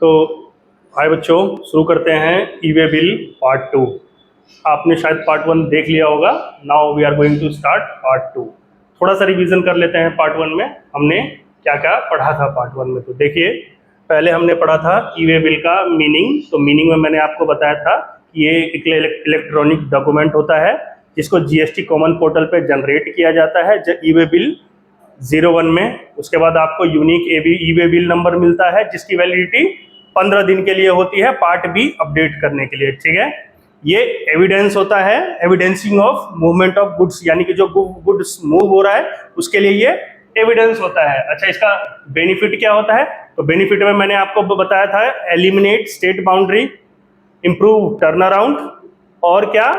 तो हाय बच्चों, शुरू करते हैं ई वे बिल पार्ट 2। आपने शायद पार्ट 1 देख लिया होगा। Now we are going to start part 2। थोड़ा सा रिवीजन कर लेते हैं। पार्ट 1 में हमने क्या क्या पढ़ा था। पार्ट 1 में तो देखिए, पहले हमने पढ़ा था ई वे बिल का मीनिंग। तो मीनिंग में मैंने आपको बताया था कि ये एक इलेक्ट्रॉनिक डॉक्यूमेंट होता है जिसको जीएसटी कॉमन पोर्टल पे जनरेट किया जाता है ई वे बिल 01 में। उसके बाद आपको यूनिक ई वे बिल नंबर मिलता है जिसकी वैलिडिटी 15 दिन के लिए होती है पार्ट बी अपडेट करने के लिए। ठीक है, ये एविडेंस होता है, evidencing of movement of goods, यानी कि जो गुड्स मूव हो रहा है उसके लिए ये एविडेंस होता है। अच्छा, इसका बेनिफिट क्या होता है? तो बेनिफिट में मैंने आपको बताया था, eliminate state boundary, improve turn around और क्या,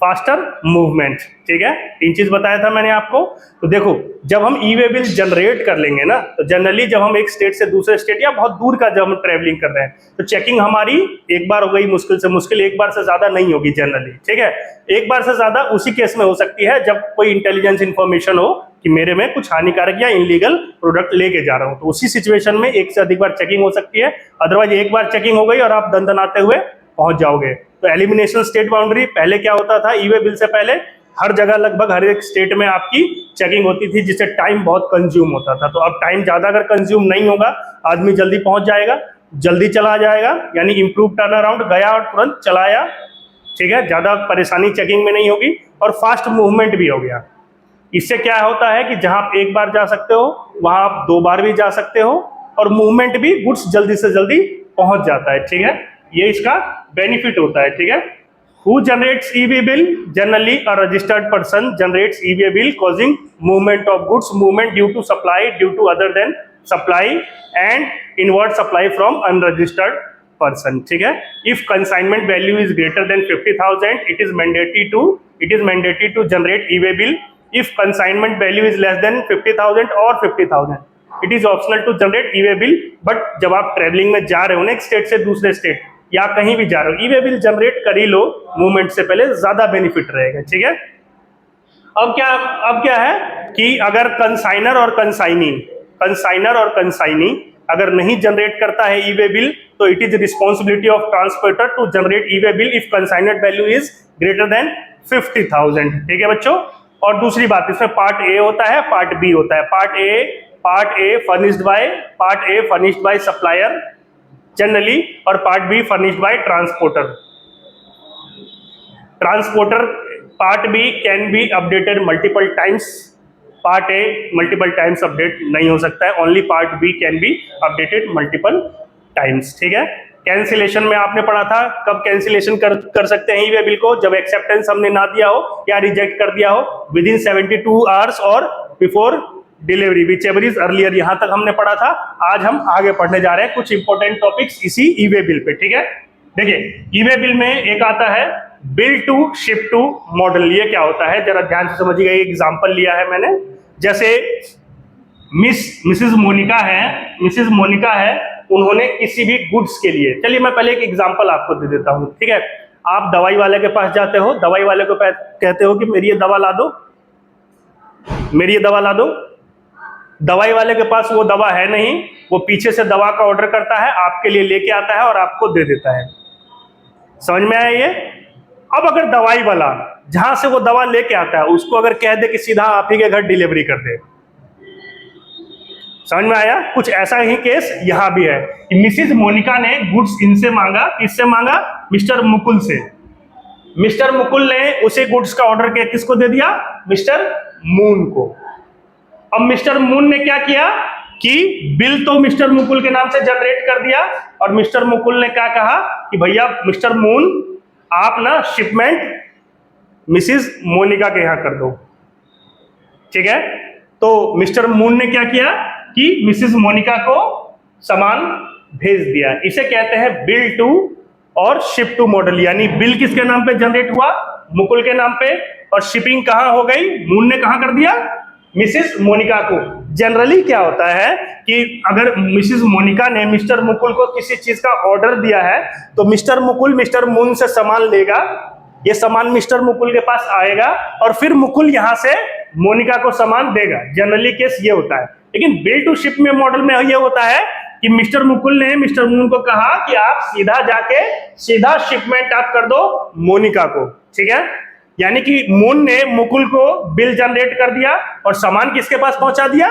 फास्टर मूवमेंट। ठीक है, 3 चीज बताया था मैंने आपको। तो देखो, जब हम ई वे बिल जनरेट कर लेंगे ना, तो जनरली जब हम एक स्टेट से दूसरे स्टेट या बहुत दूर का जब हम ट्रेवलिंग कर रहे हैं तो चेकिंग हमारी एक बार हो गई, मुश्किल से मुश्किल एक बार से ज्यादा नहीं होगी जनरली। ठीक है, एक बार से ज्यादा उसी केस में हो सकती है जब कोई इंटेलिजेंस इंफॉर्मेशन हो कि मेरे में कुछ हानिकारक या इनलीगल प्रोडक्ट लेके जा रहा हूं, तो उसी सिचुएशन में एक से अधिक बार चेकिंग हो सकती है। अदरवाइज एक बार चेकिंग हो गई और आप दंदनाते हुए पहुंच जाओगे। तो एलिमिनेशन स्टेट बाउंड्री, पहले क्या होता था, ई वे बिल से पहले हर जगह लगभग हर एक स्टेट में आपकी चेकिंग होती थी जिससे टाइम बहुत कंज्यूम होता था। तो अब टाइम ज्यादा अगर कंज्यूम नहीं होगा, आदमी जल्दी पहुंच जाएगा, जल्दी चला जाएगा, यानी इंप्रूव टर्न अराउंड, गया और तुरंत चलाया। ठीक है, ज्यादा परेशानी चेकिंग में नहीं होगी और फास्ट मूवमेंट भी हो गया। इससे क्या होता है कि जहां आप एक बार जा सकते हो वहां आप 2 बार भी जा सकते हो और मूवमेंट भी, गुड्स जल्दी से जल्दी पहुंच जाता है। ठीक है, ये इसका बेनिफिट होता है। ठीक है, Who generates e-way bill? Generally, a registered person generates e-way bill causing movement of goods, movement due to supply, due to other than supply, and inward supply from unregistered person. ठीक है, if consignment value is greater than 50,000, it is mandatory to generate e-way bill. If consignment value is less than 50,000 or 50,000, it is optional to generate e-way bill. But जब आप travelling में जा रहे हो ना, एक स्टेट से दूसरे स्टेट या कहीं भी जा रहे हो, ई वे बिल जनरेट कर ही लो मूवमेंट से पहले, ज्यादा बेनिफिट रहेगा। ठीक है, अब क्या है कि अगर कंसाइनर और कंसाइनी अगर नहीं जनरेट करता है ई वे बिल, तो it is responsibility of transporter to generate e way bill if consignment value is greater than 50,000। ठीक है बच्चों, और दूसरी बात, इसमें पार्ट ए होता है, पार्ट बी होता है। Part A furnished by supplier generally, और part B furnished by transporter. Part B can be updated multiple times. Part A multiple times update नहीं हो सकता है, only part B can be updated multiple times. ठीक है, cancellation में आपने पढ़ा था, कब कैंसिलेशन कर सकते हैं ई वे बिल को? जब एक्सेप्टेंस हमने ना दिया हो या रिजेक्ट कर दिया हो विद इन 72 आवर्स और before delivery, whichever is earlier. यहां तक हमने पढ़ा था। आज हम आगे पढ़ने जा रहे हैं कुछ इंपॉर्टेंट टॉपिक्स इसी ई वे बिल पे। ठीक है, देखिए, ई वे बिल में एक आता है bill to ship to model. ये क्या होता है, जरा ध्यान से समझिएगा। एक एग्जांपल लिया है मैंने, जैसे मिसेस मोनिका है, उन्होंने किसी भी गुड्स के लिए, चलिए मैं पहले एक एग्जांपल आपको दे देता हूं। ठीक है, आप दवाई वाले के पास जाते हो, दवाई वाले को कहते हो कि मेरी ये दवा ला दो, दवाई वाले के पास वो दवा है नहीं, वो पीछे से दवा का ऑर्डर करता है, आपके लिए लेके आता है और आपको दे देता है। समझ में आया ये? अब अगर दवाई वाला जहां से वो दवा लेके आता है उसको अगर कह दे कि सीधा आप ही के घर डिलीवरी कर दे, समझ में आया? कुछ ऐसा ही केस यहां भी है कि मिसेज मोनिका ने गुड्स इनसे मांगा, किससे मांगा? मिस्टर मुकुल से। मिस्टर मुकुल ने उसे गुड्स का ऑर्डर किसको दे दिया? मिस्टर मून को। अब मिस्टर मून ने क्या किया कि बिल तो मिस्टर मुकुल के नाम से जनरेट कर दिया, और मिस्टर मुकुल ने क्या कहा कि भैया मिस्टर मून, आप ना शिपमेंट मिसेस मोनिका के यहां कर दो। ठीक है, तो मिस्टर मून ने क्या किया कि मिसेस मोनिका को सामान भेज दिया। इसे कहते हैं बिल टू और शिप टू मॉडल, यानी बिल किसके नाम पे जनरेट हुआ? मुकुल के नाम पे, और शिपिंग कहां हो गई? मून ने कहां कर दिया? मिसेस मोनिका को। जनरली क्या होता है कि अगर मिसेस मोनिका ने मिस्टर मुकुल को किसी चीज का ऑर्डर दिया है तो मिस्टर मुकुल मिस्टर मून से सामान लेगा, ये सामान मिस्टर मुकुल के पास आएगा और फिर मुकुल यहां से मोनिका को सामान देगा। जनरली केस ये होता है। लेकिन बिल टू शिप में मॉडल में ये होता है कि मिस्टर मुकुल ने मिस्टर मून को कहा कि आप सीधा जाके सीधा शिपमेंट आप कर दो मोनिका को, ठीक है। यानी कि मून ने मुकुल को बिल जनरेट कर दिया और सामान किसके पास पहुंचा दिया,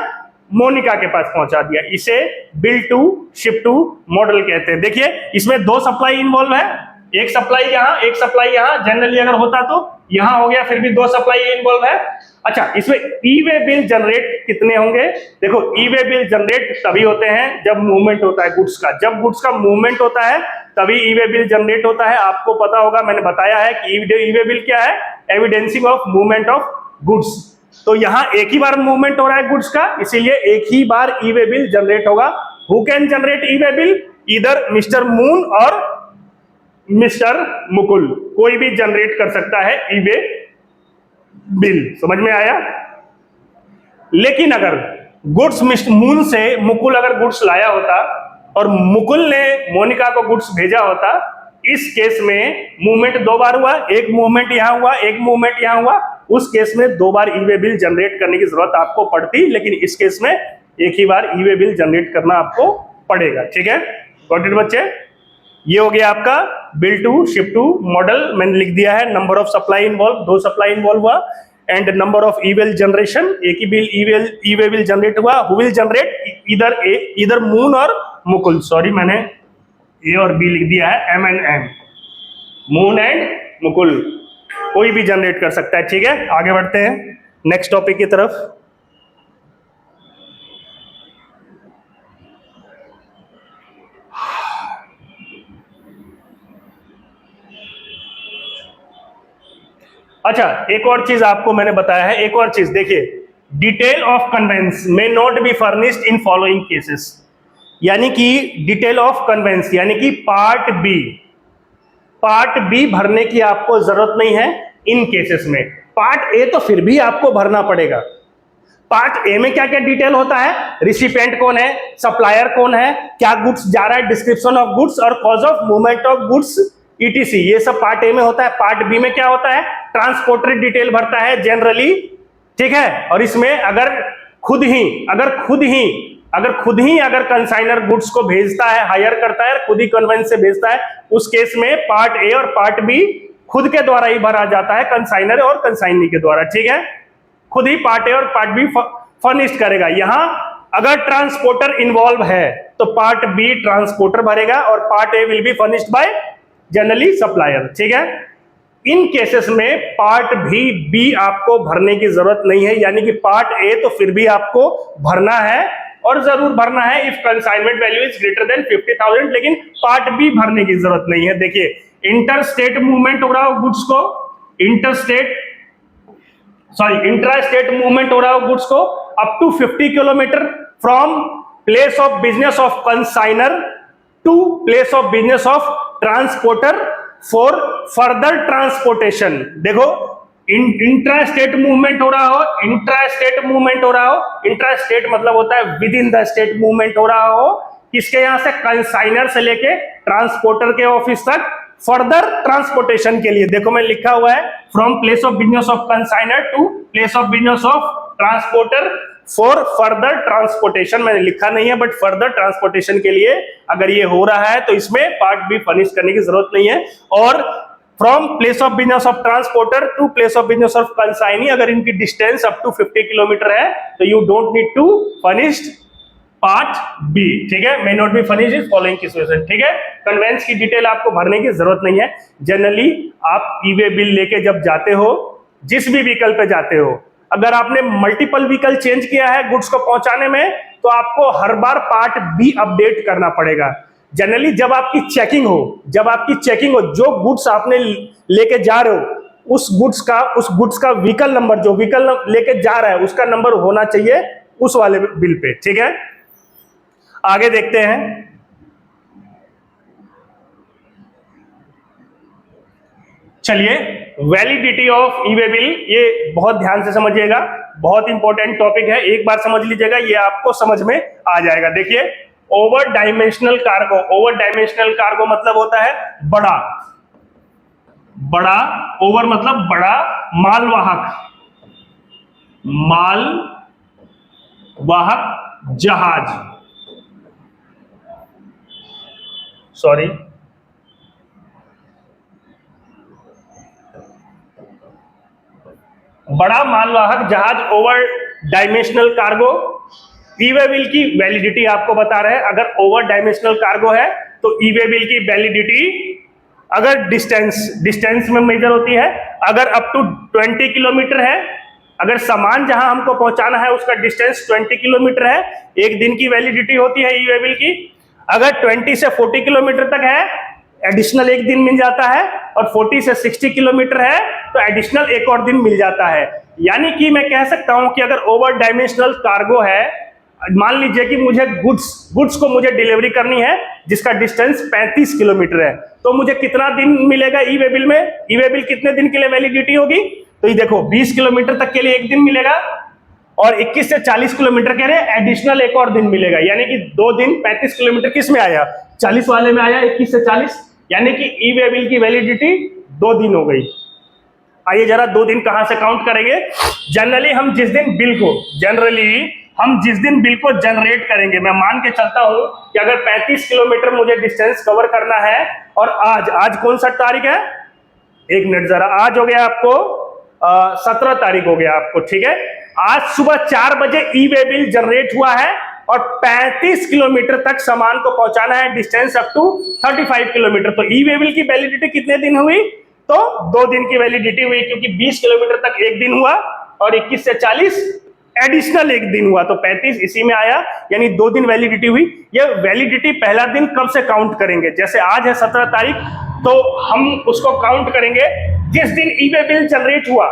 मोनिका के पास पहुंचा दिया। इसे bill to ship to model कहते हैं। देखिए इसमें दो सप्लाई इन्वॉल्व है, एक सप्लाई यहाँ एक सप्लाई यहाँ, जनरली अगर होता तो यहाँ हो गया, फिर भी दो सप्लाई इन्वॉल्व है। अच्छा, इसमें ई वे बिल जनरेट कितने होंगे? देखो ई वे बिल जनरेट तभी होते हैं जब मूवमेंट होता है गुड्स का, जब गुड्स का मूवमेंट होता है तभी ई वे बिल जनरेट होता है। आपको पता होगा, मैंने बताया है कि ई वे बिल क्या है, evidencing of movement of goods. तो यहाँ एक ही बार मूवमेंट हो रहा है गुड्स का, इसीलिए एक ही बार ई वे बिल जनरेट होगा। Who can generate e way bill? Either mister moon और मिस्टर मुकुल, कोई भी जनरेट कर सकता है ई वे बिल। समझ में आया? लेकिन अगर गुड्स मिस्टर मून से मुकुल अगर गुड्स लाया होता और मुकुल ने मोनिका को गुड्स भेजा होता, इस केस में मूवमेंट दो बार हुआ, एक मूवमेंट यहां हुआ एक मूवमेंट यहां हुआ, उस केस में दो बार ई वे बिल जनरेट करने की जरूरत आपको पड़ती, लेकिन इस केस में एक ही बार ई वे बिल जनरेट करना आपको पड़ेगा। ठीक है, गॉट इट बच्चे? ये हो गया आपका bill to ship to model, मैंने लिख दिया है। नंबर ऑफ सप्लाई इन्वॉल्व, दो सप्लाई इन्वॉल्व हुआ, and number of e way generation, एक ही bill e way bill generate हुआ। Who will generate? इधर मून और मुकुल, सॉरी मैंने ए और बी लिख दिया है, M and M, Moon and Mukul, कोई भी जनरेट कर सकता है। ठीक है, आगे बढ़ते हैं नेक्स्ट टॉपिक की तरफ। अच्छा, एक और चीज आपको मैंने बताया है, एक और चीज देखिए, detail of conveyance may not be furnished in following cases. यानी कि डिटेल ऑफ कन्वेंस यानी कि पार्ट बी भरने की आपको जरूरत नहीं है इन केसेस में। पार्ट ए तो फिर भी आपको भरना पड़ेगा। पार्ट ए में क्या क्या डिटेल होता है? रिसिपिएंट कौन है, सप्लायर कौन है, क्या गुड्स जा रहा है, डिस्क्रिप्शन ऑफ गुड्स और cause of movement of goods etc, ये सब पार्ट ए में होता है। पार्ट बी में क्या होता है? ट्रांसपोर्टर डिटेल भरता है जनरली, ठीक है। और इसमें अगर खुद ही कंसाइनर गुड्स को भेजता है, हायर करता है, खुद ही कन्वेंस से भेजता है, उस केस में पार्ट ए और पार्ट बी खुद के द्वारा ही भरा जाता है, कंसाइनर और कंसाइनी के द्वारा, ठीक है। खुद ही पार्ट ए और पार्ट बी फर्निश्ड करेगा। यहां अगर ट्रांसपोर्टर इन्वॉल्व है तो पार्ट बी ट्रांसपोर्टर भरेगा और part A will be furnished bye generally supplier, ठीक है। इन केसेस में पार्ट बी आपको भरने की जरूरत नहीं है, यानी कि पार्ट ए तो फिर भी आपको भरना है और जरूर भरना है if consignment value is greater than 50,000, लेकिन पार्ट बी भरने की जरूरत नहीं है। देखिए इंटर स्टेट मूवमेंट हो रहा हो गुड्स को, इंट्रा स्टेट मूवमेंट हो रहा हो गुड्स को up to 50 kilometre from place of business of consignor to place of business of transporter for further transportation. देखो इंट्रा स्टेट मूवमेंट हो रहा हो, इंट्रा स्टेट मतलब होता है within the state movement हो रहा हो, किसके यहां से? कंसाइनर से लेके ट्रांसपोर्टर के ऑफिस तक फर्दर ट्रांसपोर्टेशन के लिए। देखो मैं लिखा हुआ है from place of business of consignor to place of business of transporter for further transportation, मैंने लिखा नहीं है बट फर्दर ट्रांसपोर्टेशन के लिए अगर ये हो रहा है तो इसमें पार्ट बी फर्निश करने की जरूरत नहीं है। और from place of business of transporter to place of business of consignee, अगर इनकी डिस्टेंस अप टू 50 किलोमीटर है तो you don't need to furnish part B, ठीक है। May not be furnish is following situation, ठीक है। कन्वेंस की detail आपको भरने की जरूरत नहीं है। जनरली आप ई वे बिल लेके जब जाते हो, जिस भी व्हीकल पे जाते हो, अगर आपने मल्टीपल व्हीकल चेंज किया है गुड्स को पहुंचाने में तो आपको हर बार पार्ट बी अपडेट करना पड़ेगा। जनरली जब आपकी चेकिंग हो, जो गुड्स आपने लेके जा रहे हो उस गुड्स का व्हीकल नंबर, जो व्हीकल लेके जा रहा है उसका नंबर होना चाहिए उस वाले बिल पे, ठीक है। आगे देखते हैं। चलिए, validity of E way bill, ये बहुत ध्यान से समझिएगा, बहुत इंपॉर्टेंट टॉपिक है, एक बार समझ लीजिएगा, ये आपको समझ में आ जाएगा। देखिए ओवर डायमेंशनल कार्गो मतलब होता है बड़ा, ओवर मतलब बड़ा, मालवाहक जहाज, सॉरी, बड़ा मालवाहक जहाज ओवर डायमेंशनल कार्गो, ई वे बिल की वैलिडिटी आपको बता रहे हैं। अगर ओवर डायमेंशनल कार्गो है तो ई वे बिल की वैलिडिटी, अगर डिस्टेंस में मेजर होती है, अगर अप टू 20 किलोमीटर है, अगर सामान जहां हमको पहुंचाना है उसका डिस्टेंस 20 किलोमीटर है, एक दिन की वैलिडिटी होती है ई वे बिल की। अगर 20 से 40 किलोमीटर तक है, एडिशनल एक दिन मिल जाता है, और 40 से 60 किलोमीटर है तो एडिशनल एक और दिन मिल जाता है। यानी कि मैं कह सकता हूं कि अगर ओवर डायमेंशनल कार्गो है, मान लीजिए कि मुझे गुड्स को मुझे डिलीवरी करनी है जिसका डिस्टेंस 35 किलोमीटर है, तो मुझे कितना दिन मिलेगा ई वे बिल में? ई वे बिल कितने दिन के लिए वैलिडिटी होगी? तो ये देखो 20 किलोमीटर तक के लिए एक दिन मिलेगा, और 21 से 40 किलोमीटर के लिए एडिशनल एक और दिन मिलेगा। यानी कि 2 दिन 35 किलोमीटर किस में आया? 40 वाले में आया, 21 से 40, यानी कि ई वे बिल की वैलिडिटी 2 दिन हो गई। आइए जरा 2 दिन कहां से काउंट करेंगे? जनरली हम जिस दिन बिल को जनरेट करेंगे, मैं मान के चलता हूं कि अगर 35 किलोमीटर मुझे डिस्टेंस कवर करना है, और आज कौन सा तारीख है? 1 मिनट जरा, आज हो गया आपको 17 तारीख हो गया आपको, ठीक है। आज सुबह 4 बजे ई वे बिल जनरेट हुआ है, और 35 किलोमीटर तक सामान को पहुंचाना है, डिस्टेंस अप टू 35 किलोमीटर। तो ई वे बिल की वैलिडिटी कितने दिन हुई? तो 2 दिन की वैलिडिटी हुई, क्योंकि 20 किलोमीटर तक एक दिन हुआ, और 21 से 40 एडिशनल एक दिन हुआ, तो 35 इसी में आया, यानी 2 दिन वैलिडिटी हुई। ये वैलिडिटी पहला दिन कब से काउंट करेंगे? जैसे आज है 17 तारीख, तो हम उसको काउंट करेंगे जिस दिन ई वे बिल जनरेट हुआ,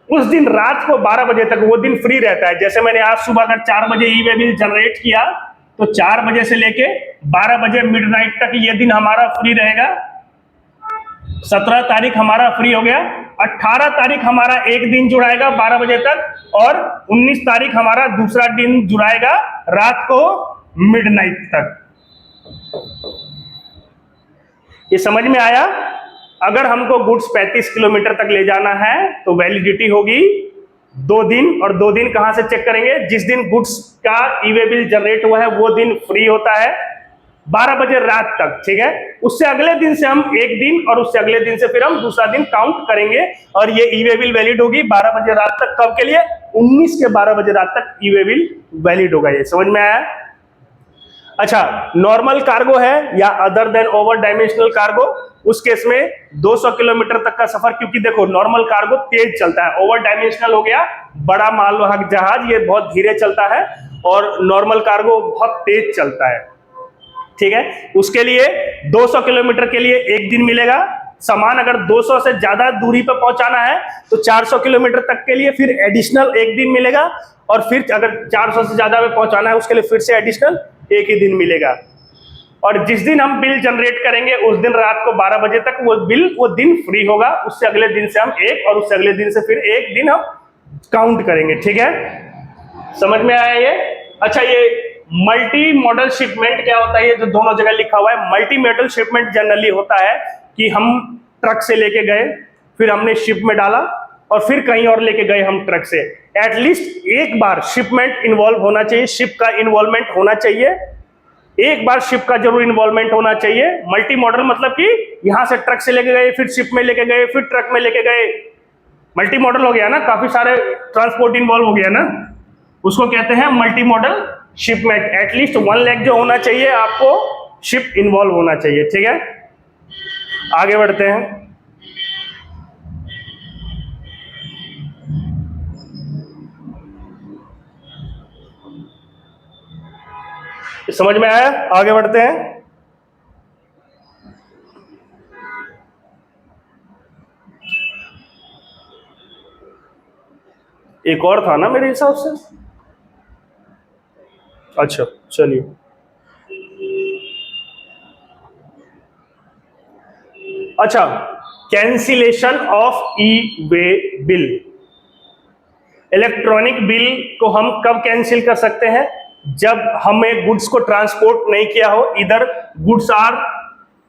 उस दिन रात को 12 बजे तक वो दिन फ्री रहता है। जैसे मैंने आज सुबह अगर 4 बजे ई वे बिल जनरेट किया, तो 4 बजे से लेके 12 बजे मिडनाइट तक ये दिन हमारा फ्री रहेगा। 17 तारीख हमारा फ्री हो गया, 18 तारीख हमारा एक दिन जुड़ाएगा 12 बजे तक, और 19 तारीख हमारा दूसरा दिन जुड़ाएगा रात को मिडनाइट तक। ये समझ में आया? अगर हमको गुड्स 35 किलोमीटर तक ले जाना है तो वैलिडिटी होगी 2 दिन, और 2 दिन कहां से चेक करेंगे? जिस दिन गुड्स का ई वे बिल जनरेट हुआ है वो दिन फ्री होता है 12 बजे रात तक, ठीक है। उससे अगले दिन से हम एक दिन, और उससे अगले दिन से फिर हम दूसरा दिन काउंट करेंगे, और ये ई वे बिल वैलिड होगी 12 बजे रात तक। कब के लिए? 19 के 12 बजे रात तक ई वे बिल वैलिड होगा। ये समझ में आया? अच्छा, नॉर्मल कार्गो है या other than over dimensional cargo, उस केस में 200 किलोमीटर तक का सफर, क्योंकि देखो नॉर्मल कार्गो तेज चलता है, ओवर डायमेंशनल हो गया बड़ा मालवाहक जहाज, ये बहुत धीरे चलता है, और नॉर्मल कार्गो बहुत तेज चलता है, ठीक है। उसके लिए 200 किलोमीटर के लिए एक दिन मिलेगा। सामान अगर 200 से ज्यादा दूरी पर पहुंचाना है तो 400 किलोमीटर तक के लिए फिर एडिशनल एक दिन मिलेगा, और फिर अगर 400 से ज्यादा में पहुंचाना है उसके लिए फिर से एडिशनल एक ही दिन मिलेगा। और जिस दिन हम बिल जनरेट करेंगे उस दिन रात को 12 बजे तक वो दिन फ्री होगा, उससे अगले दिन से हम एक, और उससे अगले दिन से फिर एक दिन हम काउंट करेंगे, ठीक है। समझ में आया ये? अच्छा, ये मल्टी मॉडल शिपमेंट क्या होता है? ये जो दोनों जगह लिखा हुआ है, मल्टी मॉडल शिपमेंट जनरली होता है कि हम ट्रक से लेके गए, फिर हमने शिप में डाला, और फिर कहीं और लेके गए हम ट्रक से। एटलीस्ट एक बार शिपमेंट इन्वॉल्व होना चाहिए, शिप का इन्वॉल्वमेंट होना चाहिए, एक बार शिप का जरूर इन्वॉल्वमेंट होना चाहिए। मल्टी मॉडल मतलब कि यहां से ट्रक से लेके गए, फिर शिप में लेके गए, फिर ट्रक में लेके गए, मल्टी मॉडल हो गया ना, काफी सारे ट्रांसपोर्ट इन्वॉल्व हो गया ना, उसको कहते हैं multi modal shipment. At least 1 leg जो होना चाहिए आपको, शिप इन्वॉल्व होना चाहिए, ठीक है। आगे बढ़ते हैं। समझ में आया? आगे बढ़ते हैं। एक और था ना मेरे हिसाब से। अच्छा चलिए, अच्छा, cancellation of E way bill. Electronic bill को हम कब कैंसिल कर सकते हैं? जब हमें गुड्स को ट्रांसपोर्ट नहीं किया हो, इधर गुड्स आर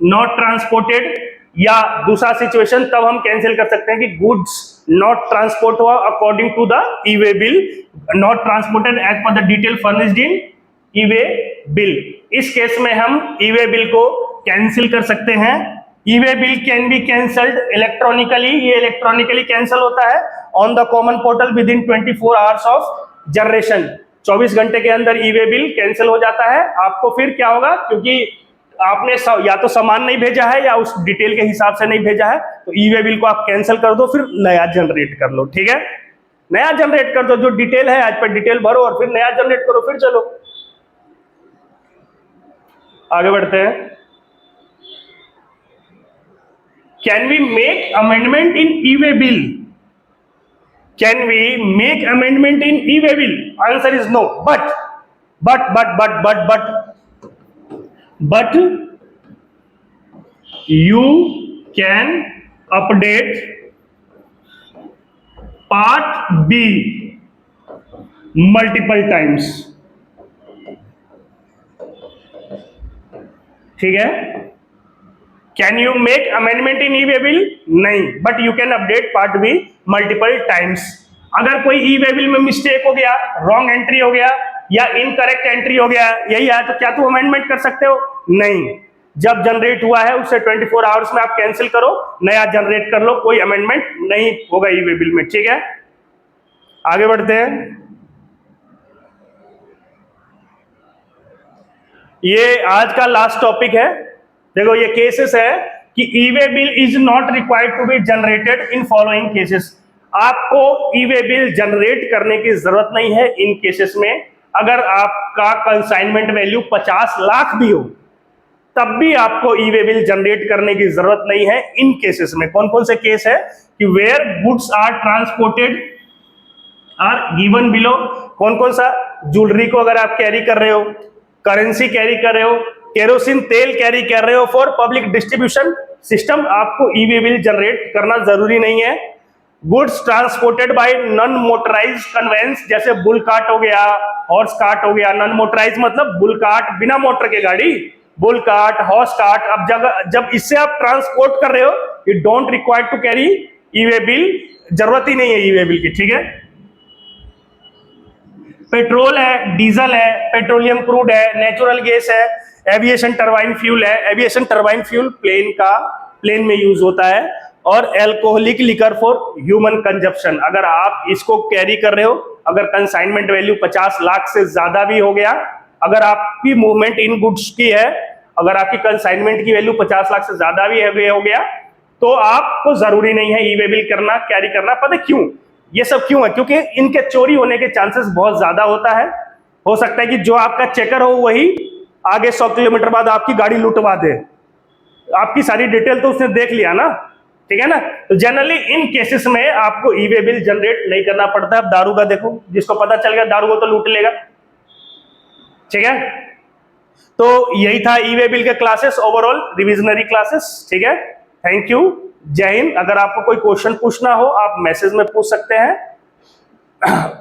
नॉट ट्रांसपोर्टेड, या दूसरा सिचुएशन तब हम कैंसिल कर सकते हैं कि गुड्स नॉट ट्रांसपोर्ट हुआ according to the e way bill, not transported as per the detail furnished in e way bill. इस केस में हम ई वे बिल को कैंसिल कर सकते हैं। E way bill can be cancelled electronically, ये electronically cancel होता है on the common portal within 24 hours of generation. 24 घंटे के अंदर ई वे बिल कैंसिल हो जाता है। आपको फिर क्या होगा, क्योंकि आपने या तो सामान नहीं भेजा है या उस डिटेल के हिसाब से नहीं भेजा है, तो ई वे बिल को आप कैंसिल कर दो, फिर नया जनरेट कर लो। ठीक है, नया जनरेट कर दो, जो डिटेल है आज पर डिटेल भरो और फिर नया जनरेट करो, फिर चलो आगे बढ़ते हैं। Can we make amendment in e way bill? Can we make amendment in e way bill? Answer is no, but you can update part B multiple times। ठीक है, can you make amendment in e way bill? नहीं, but you can update part B multiple times. अगर कोई ई way bill में mistake हो गया, wrong entry हो गया या इनकरेक्ट एंट्री हो गया, यही है, तो क्या तुम अमेंडमेंट कर सकते हो? नहीं, जब जनरेट हुआ है उससे 24 आवर्स में आप कैंसिल करो, नया जनरेट कर लो, कोई अमेंडमेंट नहीं होगा ई वे बिल में। ठीक है, आगे बढ़ते हैं। ये आज का लास्ट टॉपिक है। देखो, ये केसेस है कि e way bill is not required to be generated in following cases. आपको ई वे बिल जनरेट करने की जरूरत नहीं है इन केसेस में। अगर आपका कंसाइनमेंट वैल्यू 50 लाख भी हो, तब भी आपको ई वे बिल जनरेट करने की जरूरत नहीं है इन केसेस में। कौन कौन से केस है कि where goods are transported are given below. कौन कौन सा? ज्वेलरी को अगर आप कैरी कर रहे हो, करेंसी कैरी कर रहे हो, केरोसिन तेल कैरी कर रहे हो फॉर पब्लिक डिस्ट्रीब्यूशन सिस्टम, आपको ई वे बिल जनरेट करना जरूरी नहीं है। Goods transported by non motorised conveyance, जैसे बुल कार्ट हो गया, हॉर्स कार्ट हो गया। नॉन मोटराइज मतलब बुल कार्ट, बिना मोटर के गाड़ी, बुल कार्ट, हॉर्स कार्ट। अब जब इससे आप ट्रांसपोर्ट कर रहे हो, you don't require to carry e way bill, जरूरत ही नहीं है ई वे बिल की। ठीक है, पेट्रोल है, डीजल है, पेट्रोलियम क्रूड है, नेचुरल गैस है, एविएशन टरबाइन फ्यूल है। एविएशन टरबाइन फ्यूल प्लेन में यूज होता है। और alcoholic liquor for human consumption, अगर आप इसको कैरी कर रहे हो, अगर कंसाइनमेंट वैल्यू 50 लाख से ज्यादा भी हो गया, अगर आपकी मूवमेंट इन गुड्स की है, अगर आपकी कंसाइनमेंट की वैल्यू 50 लाख से ज्यादा भी हो गया, तो आपको जरूरी नहीं है ई वे बिल करना, कैरी करना। पता क्यों ये सब क्यों है? क्योंकि इनके चोरी होने के चांसेस बहुत ज्यादा होता है। हो सकता है कि जो आपका चेकर हो वही आगे 100 किलोमीटर बाद आपकी गाड़ी लुटवा दे, आपकी सारी डिटेल तो उसने देख लिया ना। ठीक है ना, तो जनरली इन केसेस में आपको ई वे बिल जनरेट नहीं करना पड़ता है। अब दारू का देखो, जिसको पता चल गया दारू को तो लूट लेगा। ठीक है, तो यही था ई वे बिल के क्लासेस, ओवरऑल रिविजनरी क्लासेस। ठीक है, थैंक यू, जय हिंद। अगर आपको कोई क्वेश्चन पूछना हो आप मैसेज में पूछ सकते हैं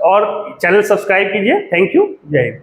और चैनल सब्सक्राइब कीजिए। थैंक यू, जय हिंद।